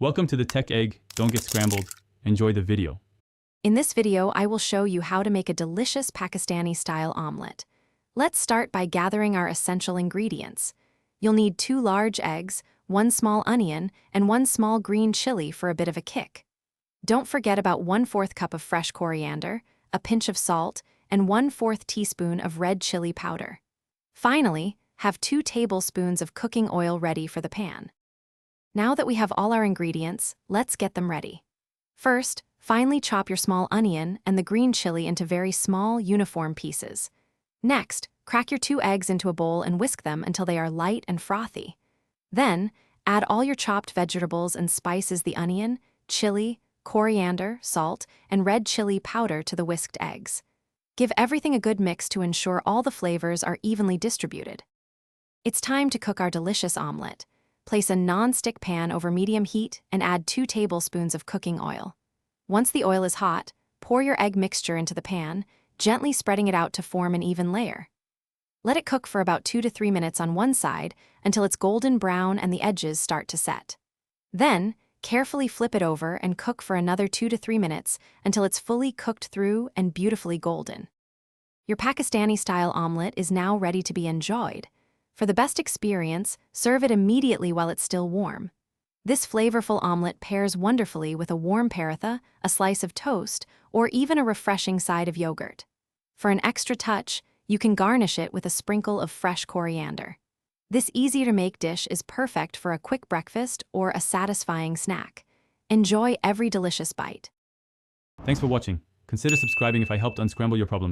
Welcome to the Tech Egg. Don't get scrambled. Enjoy the video. In this video, I will show you how to make a delicious Pakistani-style omelette. Let's start by gathering our essential ingredients. You'll need 2 large eggs, 1 small onion, and 1 small green chili for a bit of a kick. Don't forget about 1/4 cup of fresh coriander, a pinch of salt, and 1/4 teaspoon of red chili powder. Finally, have 2 tablespoons of cooking oil ready for the pan. Now that we have all our ingredients, let's get them ready. First, finely chop your small onion and the green chili into very small, uniform pieces. Next, crack your 2 eggs into a bowl and whisk them until they are light and frothy. Then, add all your chopped vegetables and spices: the onion, chili, coriander, salt, and red chili powder to the whisked eggs. Give everything a good mix to ensure all the flavors are evenly distributed. It's time to cook our delicious omelette. Place a non-stick pan over medium heat and add 2 tablespoons of cooking oil. Once the oil is hot, pour your egg mixture into the pan, gently spreading it out to form an even layer. Let it cook for about 2 to 3 minutes on one side until it's golden brown and the edges start to set. Then, carefully flip it over and cook for another 2 to 3 minutes until it's fully cooked through and beautifully golden. Your Pakistani-style omelette is now ready to be enjoyed. For the best experience, serve it immediately while it's still warm. This flavorful omelette pairs wonderfully with a warm paratha, a slice of toast, or even a refreshing side of yogurt. For an extra touch, you can garnish it with a sprinkle of fresh coriander. This easy-to-make dish is perfect for a quick breakfast or a satisfying snack. Enjoy every delicious bite. Thanks for watching. Consider subscribing if I helped unscramble your problems.